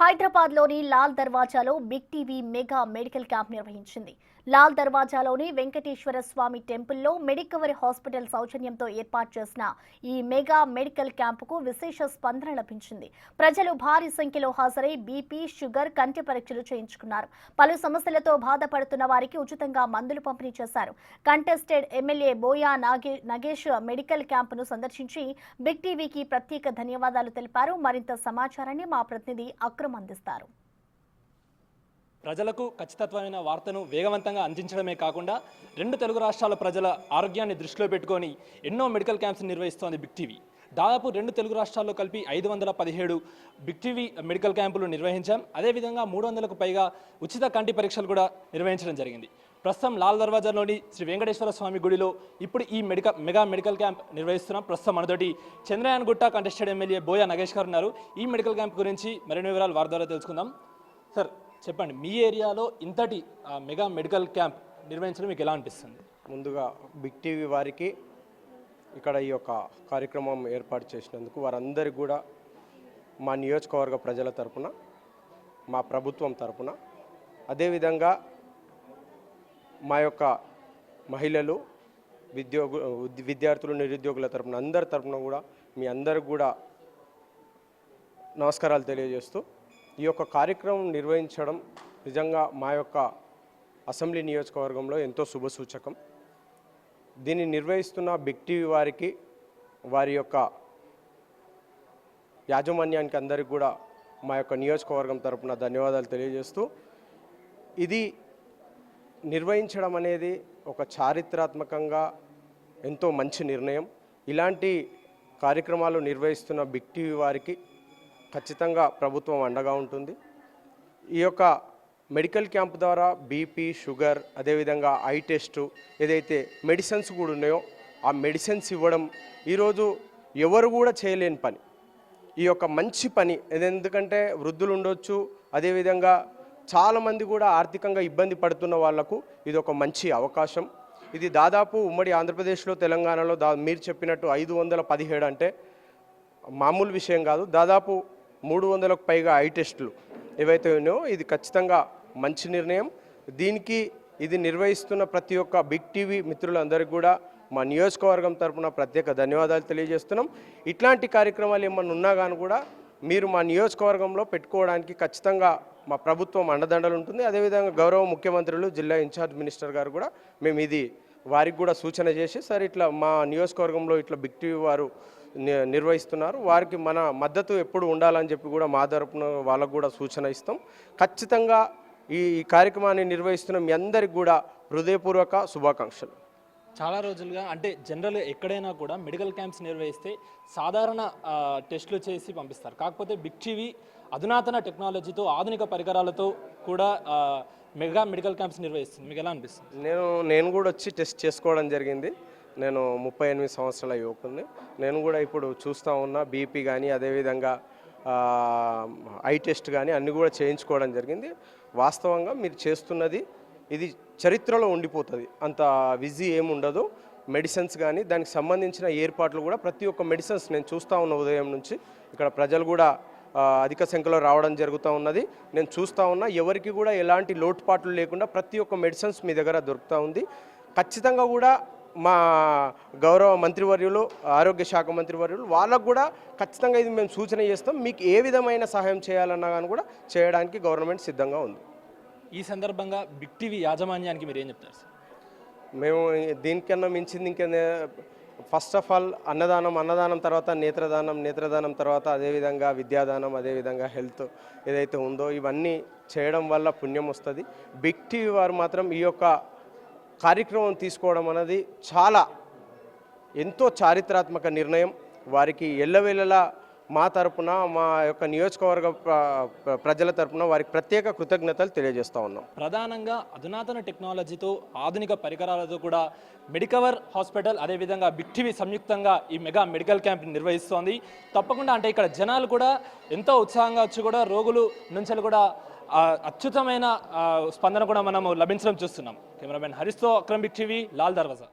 హైదరాబాద్లోని లాల్ దర్వాజాలో big TV mega medical camp నిర్వహించింది. లాల్ దర్వాజాలోని వెంకటేశ్వర స్వామి టెంపుల్లో మెడికవర్ హాస్పిటల్ సౌజన్యంతో ఏర్పాటు చేసిన ఈ మెగా మెడికల్ క్యాంపుకు విశేష స్పందన లభించింది. ప్రజలు భారీ సంఖ్యలో హాజరై బీపీ, షుగర్, కంటి పరీక్షలు చేయించుకున్నారు. పలు సమస్యలతో బాధపడుతున్న వారికి ఉచితంగా మందులు పంపిణీ చేశారు. Contested MLA Boya Nagesh medical క్యాంపును సందర్శించి బిగ్ టీవీకి ప్రత్యేక ధన్యవాదాలు తెలిపారు. మరింత సమాచారాన్ని మా ప్రతినిధి అక్రమ్ అందిస్తారు. ప్రజలకు ఖచ్చితత్వమైన వార్తను వేగవంతంగా అందించడమే కాకుండా రెండు తెలుగు రాష్ట్రాల ప్రజల ఆరోగ్యాన్ని దృష్టిలో పెట్టుకొని ఎన్నో మెడికల్ క్యాంప్స్ నిర్వహిస్తోంది బిగ్ టీవీ. దాదాపు రెండు తెలుగు రాష్ట్రాల్లో కలిపి 517 బిగ్ టీవీ మెడికల్ క్యాంపులు నిర్వహించాం. అదేవిధంగా 300కు పైగా ఉచిత కంటి పరీక్షలు కూడా నిర్వహించడం జరిగింది. ప్రస్తుతం లాల్ దర్వాజాలోని శ్రీ వెంకటేశ్వర స్వామి గుడిలో ఇప్పుడు ఈ మెగా మెడికల్ క్యాంప్ నిర్వహిస్తున్నాం. ప్రస్తుతం మనతోటి చంద్రయాన్ గుట్ట కంటెస్టెడ్ ఎమ్మెల్యే బోయా నగేష్ గారు ఉన్నారు. ఈ మెడికల్ క్యాంప్ గురించి మరిన్ని వివరాలు వారి ద్వారా తెలుసుకుందాం. సార్ చెప్పండి, మీ ఏరియాలో ఇంతటి మెగా మెడికల్ క్యాంప్ నిర్వహించడం మీకు ఎలా అనిపిస్తుంది? ముందుగా బిగ్ టీవీ వారికి ఇక్కడ ఈ యొక్క కార్యక్రమం ఏర్పాటు చేసినందుకు వారందరికీ కూడా మా నియోజకవర్గ ప్రజల తరపున, మా ప్రభుత్వం తరపున, అదేవిధంగా మా యొక్క మహిళలు, విద్యార్థులు, నిరుద్యోగుల తరపున, అందరి తరపున కూడా మీ అందరికి కూడా నమస్కారాలు తెలియజేస్తూ ఈ యొక్క కార్యక్రమం నిర్వహించడం నిజంగా మా యొక్క అసెంబ్లీ నియోజకవర్గంలో ఎంతో శుభసూచకం. దీన్ని నిర్వహిస్తున్న బిగ్ టీవీ వారికి, వారి యొక్క యాజమాన్యానికి అందరికీ కూడా మా యొక్క నియోజకవర్గం తరపున ధన్యవాదాలు తెలియజేస్తూ, ఇది నిర్వహించడం అనేది ఒక చారిత్రాత్మకంగా ఎంతో మంచి నిర్ణయం. ఇలాంటి కార్యక్రమాలు నిర్వహిస్తున్న బిగ్ టీవీ వారికి ఖచ్చితంగా ప్రభుత్వం అండగా ఉంటుంది. ఈ యొక్క మెడికల్ క్యాంప్ ద్వారా బీపీ, షుగర్, అదేవిధంగా ఐ టెస్టు, ఏదైతే మెడిసిన్స్ కూడా ఉన్నాయో ఆ మెడిసిన్స్ ఇవ్వడం ఈరోజు ఎవరు కూడా చేయలేని పని. ఈ యొక్క మంచి పని, ఎందుకంటే వృద్ధులు ఉండొచ్చు, అదేవిధంగా చాలామంది కూడా ఆర్థికంగా ఇబ్బంది పడుతున్న వాళ్లకు ఇది ఒక మంచి అవకాశం. ఇది దాదాపు ఉమ్మడి ఆంధ్రప్రదేశ్లో, తెలంగాణలో మీరు చెప్పినట్టు 517 అంటే మామూలు విషయం కాదు. దాదాపు 300కు పైగా ఐ టెస్టులు ఏవైతే ఉన్నాయో ఇది ఖచ్చితంగా మంచి నిర్ణయం. దీనికి ఇది నిర్వహిస్తున్న ప్రతి ఒక్క బిగ్ టీవీ మిత్రులందరికీ కూడా మా నియోజకవర్గం తరపున ప్రత్యేక ధన్యవాదాలు తెలియజేస్తున్నాం. ఇట్లాంటి కార్యక్రమాలు ఏమన్నా ఉన్నా కానీ కూడా మీరు మా నియోజకవర్గంలో పెట్టుకోవడానికి ఖచ్చితంగా మా ప్రభుత్వం అండదండలు ఉంటుంది. అదేవిధంగా గౌరవ ముఖ్యమంత్రులు, జిల్లా ఇన్ఛార్జ్ మినిస్టర్ గారు కూడా మేము ఇది వారికి కూడా సూచన చేసి, సార్ ఇట్లా మా నియోజకవర్గంలో ఇట్లా బిగ్ టీవీ వారు నిర్వహిస్తున్నారు, వారికి మన మద్దతు ఎప్పుడు ఉండాలని చెప్పి కూడా మా తరపున వాళ్ళకు కూడా సూచన ఇస్తాం. ఖచ్చితంగా ఈ కార్యక్రమాన్ని నిర్వహిస్తున్న మీ అందరికి కూడా హృదయపూర్వక శుభాకాంక్షలు. చాలా రోజులుగా అంటే జనరల్గా ఎక్కడైనా కూడా మెడికల్ క్యాంప్స్ నిర్వహిస్తే సాధారణ టెస్టులు చేసి పంపిస్తారు. కాకపోతే బిగ్ టీవీ అధునాతన టెక్నాలజీతో, ఆధునిక పరికరాలతో కూడా మెగా మెడికల్ క్యాంప్స్ నిర్వహిస్తుంది. మీకు ఎలా అనిపిస్తుంది? నేను కూడా వచ్చి టెస్ట్ చేసుకోవడం జరిగింది. నేను 38 సంవత్సరాల యువకుని. నేను కూడా ఇప్పుడు చూస్తూ ఉన్నా బీపీ కానీ, అదేవిధంగా ఐ టెస్ట్ కానీ అన్నీ కూడా చేయించుకోవడం జరిగింది. వాస్తవంగా మీరు చేస్తున్నది ఇది చరిత్రలో ఉండిపోతుంది. అంత విజీ ఏముండదు. మెడిసిన్స్ కానీ దానికి సంబంధించిన ఏర్పాట్లు కూడా ప్రతి ఒక్క మెడిసిన్స్ నేను చూస్తూ ఉన్న ఉదయం నుంచి ఇక్కడ ప్రజలు కూడా అధిక సంఖ్యలో రావడం జరుగుతూ ఉన్నది. నేను చూస్తూ ఉన్నా ఎవరికి కూడా ఎలాంటి లోటుపాట్లు లేకుండా ప్రతి ఒక్క మెడిసిన్స్ మీ దగ్గర దొరుకుతూ ఉంది. ఖచ్చితంగా కూడా మా గౌరవ మంత్రివర్యులు, ఆరోగ్య శాఖ మంత్రివర్యులు వాళ్ళకు కూడా ఖచ్చితంగా ఇది మేము సూచన చేస్తాం. మీకు ఏ విధమైన సహాయం చేయాలన్నా కానీ కూడా చేయడానికి గవర్నమెంట్ సిద్ధంగా ఉంది. ఈ సందర్భంగా బిగ్ టీవీ యాజమాన్యానికి మీరు ఏం చెప్తారు సార్? మేము దీనికన్నా మించింది ఇంకేందే, ఫస్ట్ ఆఫ్ ఆల్ అన్నదానం తర్వాత నేత్రదానం తర్వాత అదేవిధంగా విద్యాదానం, అదేవిధంగా హెల్త్ ఏదైతే ఉందో ఇవన్నీ చేయడం వల్ల పుణ్యం వస్తుంది. బిగ్ టీవీ వారు మాత్రం ఈ యొక్క కార్యక్రమం తీసుకోవడం అనేది చాలా ఎంతో చారిత్రాత్మక నిర్ణయం. వారికి ఎల్లవేళలా మా తరపున, మా యొక్క నియోజకవర్గ ప్రజల తరపున వారికి ప్రత్యేక కృతజ్ఞతలు తెలియజేస్తూ ఉన్నాం. ప్రధానంగా అధునాతన టెక్నాలజీతో, ఆధునిక పరికరాలతో కూడా మెడికవర్ హాస్పిటల్, అదేవిధంగా బిగ్ టీవీ సంయుక్తంగా ఈ మెగా మెడికల్ క్యాంప్ నిర్వహిస్తోంది. తప్పకుండా అంటే ఇక్కడ జనాలు కూడా ఎంతో ఉత్సాహంగా వచ్చి కూడా రోగులు నుంచి కూడా అద్భుతమైన స్పందన కూడా మనము లభించడం చూస్తున్నాం. కెమెరామెన్ హరీష్తో అక్రమ్, బిగ్ టీవీ, లాల్ దర్వాజా.